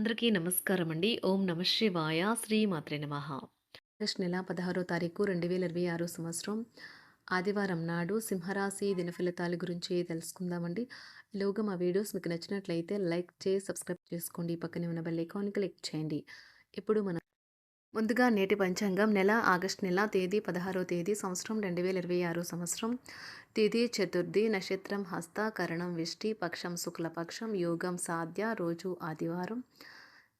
అందరికీ నమస్కారం అండి. ఓం నమ శివాయ. శ్రీ మాత్రే నమః. ఆగస్టు నెల 16వ తారీఖు 2026 సంవత్సరం ఆదివారం నాడు సింహరాశి దిన ఫలితాల గురించి తెలుసుకుందామండి. ఈలోగా మా వీడియోస్ మీకు నచ్చినట్లయితే లైక్ చేసి సబ్స్క్రైబ్ చేసుకోండి. పక్కనే ఉన్న బెల్ ఐకాన్ క్లిక్ చేయండి. ఇప్పుడు మనం ముందుగా నేటి పంచాంగం ఆగస్టు నెల తేదీ 16వ తేదీ సంవత్సరం 2026 సంవత్సరం తిథి చతుర్థి నక్షత్రం హస్త కరణం విష్టి పక్షం శుక్లపక్షం యోగం సాధ్య రోజు ఆదివారం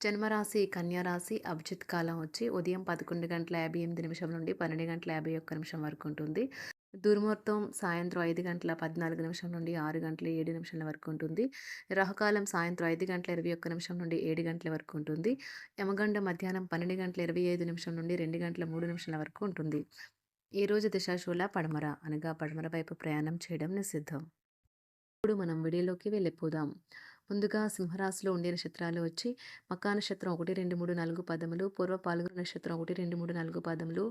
జన్మరాశి కన్యారాశి అభిజిత్ కాలం వచ్చి ఉదయం 11:58 నుండి 12:51 వరకు ఉంటుంది. దుర్ముహూర్తం సాయంత్రం 5:14 నుండి 6:07 వరకు ఉంటుంది. రాహుకాలం సాయంత్రం 5:21 నుండి 7 వరకు ఉంటుంది. యమగండ మధ్యాహ్నం 12:25 నుండి 2:03 వరకు ఉంటుంది. ఈరోజు దిశాశూల పడమర అనగా పడమర వైపు ప్రయాణం చేయడం నిషిద్ధం. ఇప్పుడు మనం వీడియోలోకి వెళ్ళిపోదాం. ముందుగా సింహరాశిలో ఉండే నక్షత్రాలు వచ్చి మకా నక్షత్రం 1, 2, 3, 4 పదములు, పూర్వ పాల్గొన నక్షత్రం 1, 2, 3, 4 పదములు,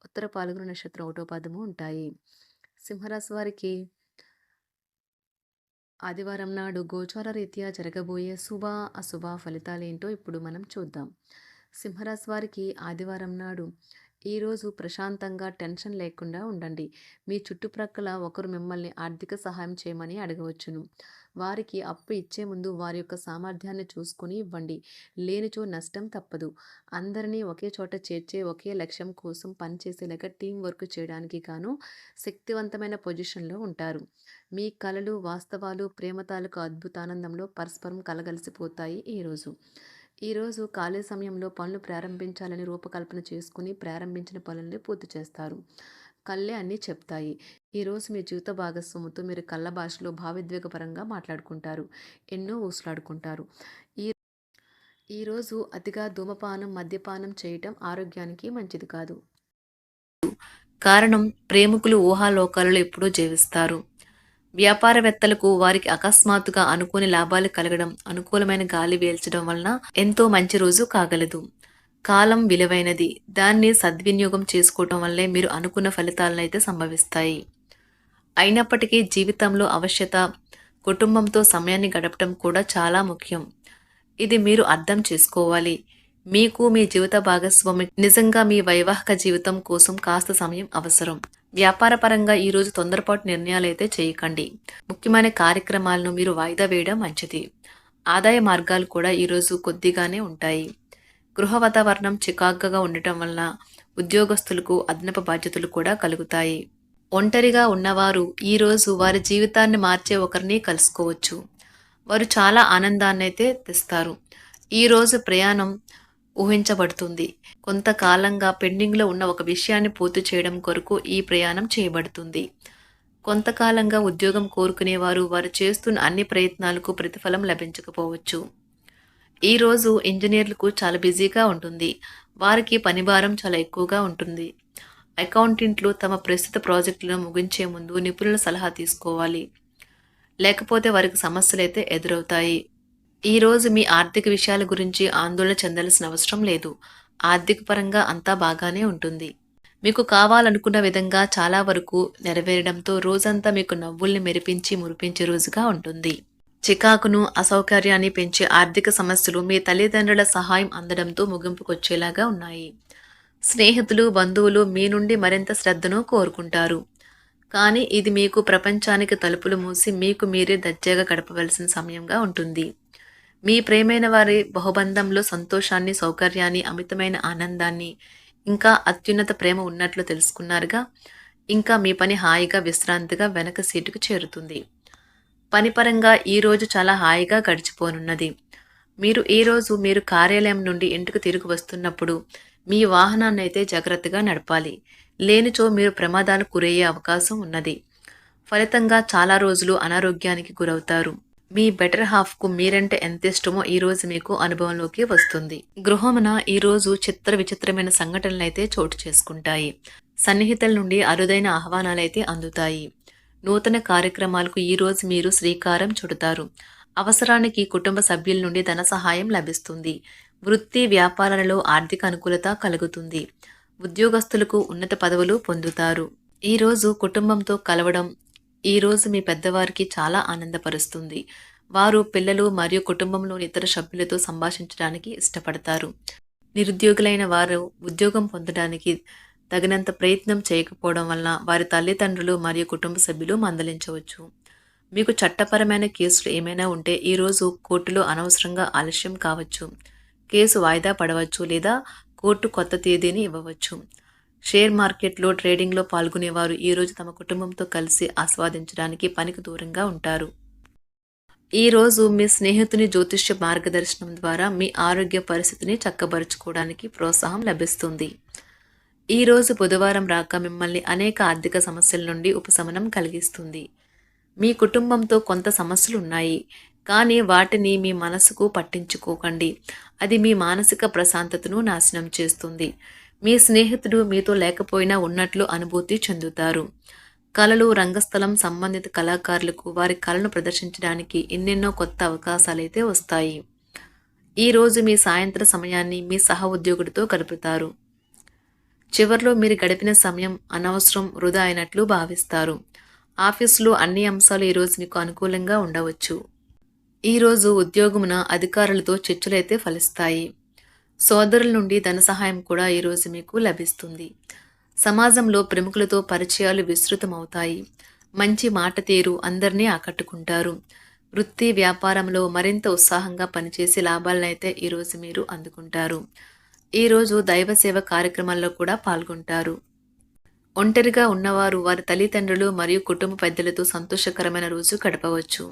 ఉత్తర పాల్గొన నక్షత్రం 1వ పదము ఉంటాయి. సింహరాశి వారికి ఆదివారం నాడు గోచార రీత్యా జరగబోయే శుభ అశుభ ఫలితాలేంటో ఇప్పుడు మనం చూద్దాం. సింహరాశి వారికి ఆదివారం నాడు ఈరోజు ప్రశాంతంగా టెన్షన్ లేకుండా ఉండండి. మీ చుట్టుప్రక్కల ఒకరు మిమ్మల్ని ఆర్థిక సహాయం చేయమని అడగవచ్చును. వారికి అప్పు ఇచ్చే ముందు వారి యొక్క సామర్థ్యాన్ని చూసుకుని ఇవ్వండి. లేనిచో నష్టం తప్పదు. అందరినీ ఒకే చోట చేర్చే ఒకే లక్ష్యం కోసం పనిచేసేలాగా టీం వర్క్ చేయడానికి గాను శక్తివంతమైన పొజిషన్లో ఉంటారు. మీ కలలు వాస్తవాలు ప్రేమ తాలూకు అద్భుతానందంలో పరస్పరం కలగలిసిపోతాయి. ఈరోజు ఖాళీ సమయంలో పనులు ప్రారంభించాలని రూపకల్పన చేసుకుని ప్రారంభించిన పనుల్ని పూర్తి చేస్తారు. కళ్ళే అన్నీ చెప్తాయి. ఈరోజు మీ జీవిత భాగస్వామితో మీరు కళ్ళ భాషలో భావోద్వేగపరంగా మాట్లాడుకుంటారు. ఎన్నో ఊసులాడుకుంటారు. ఈ ఈరోజు అతిగా ధూమపానం మద్యపానం చేయటం ఆరోగ్యానికి మంచిది కాదు. కారణం ప్రేమికులు ఊహాలోకాలలో ఎప్పుడూ జీవిస్తారు. వ్యాపారవేత్తలకు వారికి అకస్మాత్తుగా అనుకోని లాభాలు కలగడం, అనుకూలమైన గాలి వీల్చడం వలన ఎంతో మంచి రోజు కాగలదు. కాలం విలువైనది. దాన్ని సద్వినియోగం చేసుకోవటం వల్లే మీరు అనుకున్న ఫలితాలనైతే సంభవిస్తాయి. అయినప్పటికీ జీవితంలో అవశ్యత కుటుంబంతో సమయాన్ని గడపటం కూడా చాలా ముఖ్యం. ఇది మీరు అర్థం చేసుకోవాలి. మీకు మీ జీవిత భాగస్వామి నిజంగా మీ వైవాహిక జీవితం కోసం కాస్త సమయం అవసరం. వ్యాపారపరంగా ఈరోజు తొందరపాటు నిర్ణయాలైతే చేయకండి. ముఖ్యమైన కార్యక్రమాలను మీరు వాయిదా వేయడం మంచిది. ఆదాయ మార్గాలు కూడా ఈరోజు కొద్దిగానే ఉంటాయి. గృహ వాతావరణం చికాకుగా ఉండటం వలన ఉద్యోగస్తులకు అదనపు బాధ్యతలు కూడా కలుగుతాయి. ఒంటరిగా ఉన్నవారు ఈరోజు వారి జీవితాన్ని మార్చే ఒకరిని కలుసుకోవచ్చు. వారు చాలా ఆనందాన్ని అయితే తెస్తారు. ఈరోజు ప్రయాణం ఊహించబడుతుంది. కొంతకాలంగా పెండింగ్లో ఉన్న ఒక విషయాన్ని పూర్తి చేయడం కొరకు ఈ ప్రయాణం చేయబడుతుంది. కొంతకాలంగా ఉద్యోగం కోరుకునేవారు వారు చేస్తున్న అన్ని ప్రయత్నాలకు ప్రతిఫలం లభించకపోవచ్చు. ఈరోజు ఇంజనీర్లకు చాలా బిజీగా ఉంటుంది. వారికి పనిభారం చాలా ఎక్కువగా ఉంటుంది. అకౌంటెంట్లు తమ ప్రస్తుత ప్రాజెక్టులను ముగించే ముందు నిపుణుల సలహా తీసుకోవాలి. లేకపోతే వారికి సమస్యలైతే ఎదురవుతాయి. ఈరోజు మీ ఆర్థిక విషయాల గురించి ఆందోళన చెందాల్సిన అవసరం లేదు. ఆర్థిక పరంగా అంతా బాగానే ఉంటుంది. మీకు కావాలనుకున్న విధంగా చాలా వరకు నెరవేరడంతో రోజంతా మీకు నవ్వుల్ని మెరిపించి మురిపించే రోజుగా ఉంటుంది. చికాకును అసౌకర్యాన్ని పెంచే ఆర్థిక సమస్యలు మీ తల్లిదండ్రుల సహాయం అందడంతో ముగింపుకొచ్చేలాగా ఉన్నాయి. స్నేహితులు బంధువులు మీ నుండి మరింత శ్రద్ధను కోరుకుంటారు. కానీ ఇది మీకు ప్రపంచానికి తలుపులు మూసి మీకు మీరే దర్జాగా గడపవలసిన సమయంగా ఉంటుంది. మీ ప్రేమైన వారి బహుబంధంలో సంతోషాన్ని సౌకర్యాన్ని అమితమైన ఆనందాన్ని ఇంకా అత్యున్నత ప్రేమ ఉన్నట్లు తెలుసుకున్నారుగా. ఇంకా మీ పని హాయిగా విశ్రాంతిగా వెనక సీటుకు చేరుతుంది. పనిపరంగా ఈరోజు చాలా హాయిగా గడిచిపోనున్నది. మీరు కార్యాలయం నుండి ఇంటికి తిరిగి వస్తున్నప్పుడు మీ వాహనాన్ని అయితే జాగ్రత్తగా నడపాలి. లేనిచో మీరు ప్రమాదాలకు గురయ్యే అవకాశం ఉన్నది. ఫలితంగా చాలా రోజులు అనారోగ్యానికి గురవుతారు. మీ బెటర్ హాఫ్కు మీరంటే ఎంత ఇష్టమో ఈరోజు మీకు అనుభవంలోకి వస్తుంది. గృహమున ఈరోజు విచిత్రమైన సంఘటనలైతే చోటు చేసుకుంటాయి. సన్నిహితుల నుండి అరుదైన ఆహ్వానాలైతే అందుతాయి. నూతన కార్యక్రమాలకు ఈరోజు మీరు శ్రీకారం చుడతారు. అవసరానికి కుటుంబ సభ్యుల నుండి ధన సహాయం లభిస్తుంది. వృత్తి వ్యాపారాలలో ఆర్థిక అనుకూలత కలుగుతుంది. ఉద్యోగస్తులకు ఉన్నత పదవులు పొందుతారు. ఈరోజు కుటుంబంతో కలవడం ఈరోజు మీ పెద్దవారికి చాలా ఆనందపరుస్తుంది. వారు పిల్లలు మరియు కుటుంబంలోని ఇతర సభ్యులతో సంభాషించడానికి ఇష్టపడతారు. నిరుద్యోగులైన వారు ఉద్యోగం పొందడానికి తగినంత ప్రయత్నం చేయకపోవడం వలన వారి తల్లిదండ్రులు మరియు కుటుంబ సభ్యులు మందలించవచ్చు. మీకు చట్టపరమైన కేసులు ఏమైనా ఉంటే ఈరోజు కోర్టులో అనవసరంగా ఆలస్యం కావచ్చు. కేసు వాయిదా పడవచ్చు లేదా కోర్టు కొత్త తేదీని ఇవ్వవచ్చు. షేర్ మార్కెట్లో ట్రేడింగ్లో పాల్గొనేవారు ఈరోజు తమ కుటుంబంతో కలిసి ఆస్వాదించడానికి పనికి దూరంగా ఉంటారు. ఈరోజు మీ స్నేహితుని జ్యోతిష్య మార్గదర్శనం ద్వారా మీ ఆరోగ్య పరిస్థితిని చక్కబరుచుకోవడానికి ప్రోత్సాహం లభిస్తుంది. ఈరోజు బుధవారం రాక మిమ్మల్ని అనేక ఆర్థిక సమస్యల నుండి ఉపశమనం కలిగిస్తుంది. మీ కుటుంబంతో కొంత సమస్యలు ఉన్నాయి, కానీ వాటిని మీ మనసుకు పట్టించుకోకండి. అది మీ మానసిక ప్రశాంతతను నాశనం చేస్తుంది. మీ స్నేహితుడు మీతో లేకపోయినా ఉన్నట్లు అనుభూతి చెందుతారు. కళలు, రంగస్థలం సంబంధిత కళాకారులకు వారి కళను ప్రదర్శించడానికి ఎన్నెన్నో కొత్త అవకాశాలైతే వస్తాయి. ఈరోజు మీ సాయంత్ర సమయాన్ని మీ సహ ఉద్యోగుడితో గడుపుతారు. చివర్లో మీరు గడిపిన సమయం అనవసరం, వృధా అయినట్లు భావిస్తారు. ఆఫీసులో అన్ని అంశాలు ఈరోజు మీకు అనుకూలంగా ఉండవచ్చు. ఈరోజు ఉద్యోగమున అధికారులతో చర్చలైతే ఫలిస్తాయి. సోదరుల నుండి ధన సహాయం కూడా ఈరోజు మీకు లభిస్తుంది. సమాజంలో ప్రముఖులతో పరిచయాలు విస్తృతమవుతాయి. మంచి మాట తీరు అందరినీ ఆకట్టుకుంటారు. వృత్తి వ్యాపారంలో మరింత ఉత్సాహంగా పనిచేసి లాభాలనైతే ఈరోజు మీరు అందుకుంటారు. ఈరోజు దైవ సేవ కార్యక్రమాల్లో కూడా పాల్గొంటారు. ఒంటరిగా ఉన్నవారు వారి తల్లిదండ్రులు మరియు కుటుంబ పెద్దలతో సంతోషకరమైన రోజు గడపవచ్చు.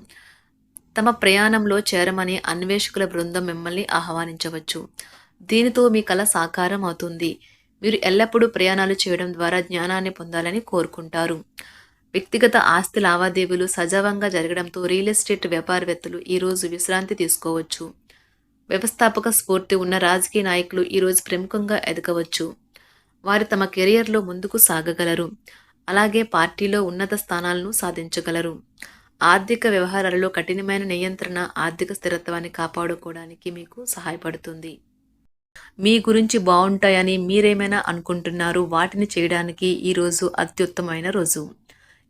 తమ ప్రయాణంలో చేరమని అన్వేషకుల బృందం మిమ్మల్ని ఆహ్వానించవచ్చు. దీనితో మీ కల సాకారం అవుతుంది. మీరు ఎల్లప్పుడూ ప్రయాణాలు చేయడం ద్వారా జ్ఞానాన్ని పొందాలని కోరుకుంటారు. వ్యక్తిగత ఆస్తి లావాదేవీలు సజావంగా జరగడంతో రియల్ ఎస్టేట్ వ్యాపారవేత్తలు ఈరోజు విశ్రాంతి తీసుకోవచ్చు. వ్యవస్థాపక స్ఫూర్తి ఉన్న రాజకీయ నాయకులు ఈరోజు ప్రముఖంగా ఎదగవచ్చు. వారు తమ కెరియర్లో ముందుకు సాగగలరు. అలాగే పార్టీలో ఉన్నత స్థానాలను సాధించగలరు. ఆర్థిక వ్యవహారాలలో కఠినమైన నియంత్రణ ఆర్థిక స్థిరత్వాన్ని కాపాడుకోవడానికి మీకు సహాయపడుతుంది. మీ గురించి బాగుంటాయని మీరేమైనా అనుకుంటున్నారు, వాటిని చేయడానికి ఈరోజు అత్యుత్తమైన రోజు.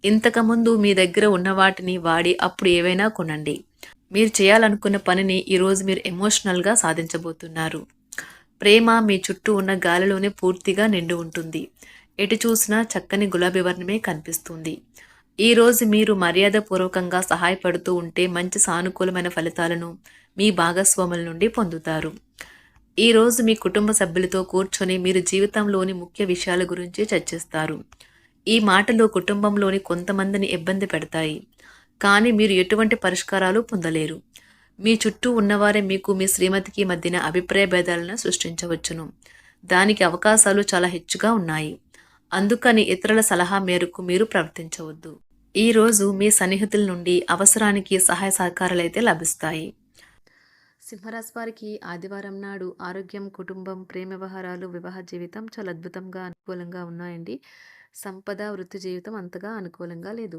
ఇంతకుముందు మీ దగ్గర ఉన్న వాటిని వాడి అప్పుడు ఏవైనా కొనండి. మీరు చేయాలనుకున్న పనిని ఈరోజు మీరు ఎమోషనల్గా సాధించబోతున్నారు. ప్రేమ మీ చుట్టూ ఉన్న గాలిలోనే పూర్తిగా నిండి ఉంటుంది. ఎటు చూసినా చక్కని గులాబీ వర్ణమే కనిపిస్తుంది. ఈరోజు మీరు మర్యాదపూర్వకంగా సహాయపడుతూ ఉంటే మంచి సానుకూలమైన ఫలితాలను మీ భాగస్వాముల నుండి పొందుతారు. ఈరోజు మీ కుటుంబ సభ్యులతో కూర్చొని మీరు జీవితంలోని ముఖ్య విషయాల గురించి చర్చిస్తారు. ఈ మాటలు కుటుంబంలోని కొంతమందిని ఇబ్బంది పెడతాయి, కానీ మీరు ఎటువంటి పరిష్కారాలు పొందలేరు. మీ చుట్టూ ఉన్నవారే మీకు మీ శ్రీమతికి మధ్యన అభిప్రాయ భేదాలను సృష్టించవచ్చును. దానికి అవకాశాలు చాలా హెచ్చుగా ఉన్నాయి. అందుకని ఇతరుల సలహా మేరకు మీరు ప్రవర్తించవద్దు. ఈరోజు మీ సన్నిహితుల నుండి అవసరానికి సహాయ సహకారాలైతే లభిస్తాయి. సింహరాశి వారికి ఆదివారం నాడు ఆరోగ్యం, కుటుంబం, ప్రేమ వ్యవహారాలు, వివాహ జీవితం చాలా అద్భుతంగా అనుకూలంగా ఉన్నాయండి. సంపద, వృత్తి జీవితం అంతగా అనుకూలంగా లేదు.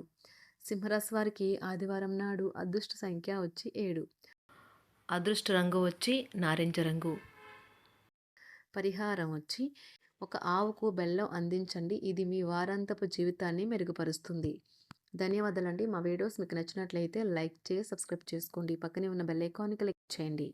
సింహరాశి వారికి ఆదివారం నాడు అదృష్ట సంఖ్య వచ్చి 7. అదృష్ట రంగు వచ్చి నారింజ రంగు. పరిహారం వచ్చి ఒక ఆవుకు బెల్లం అందించండి. ఇది మీ వారాంతపు జీవితాన్ని మెరుగుపరుస్తుంది. ధన్యవాదాలండి. మా వీడియోస్ మీకు నచ్చినట్లయితే లైక్ చేసి సబ్స్క్రైబ్ చేసుకోండి. పక్కనే ఉన్న బెల్ ఐకాన్ని క్లిక్ చేయండి.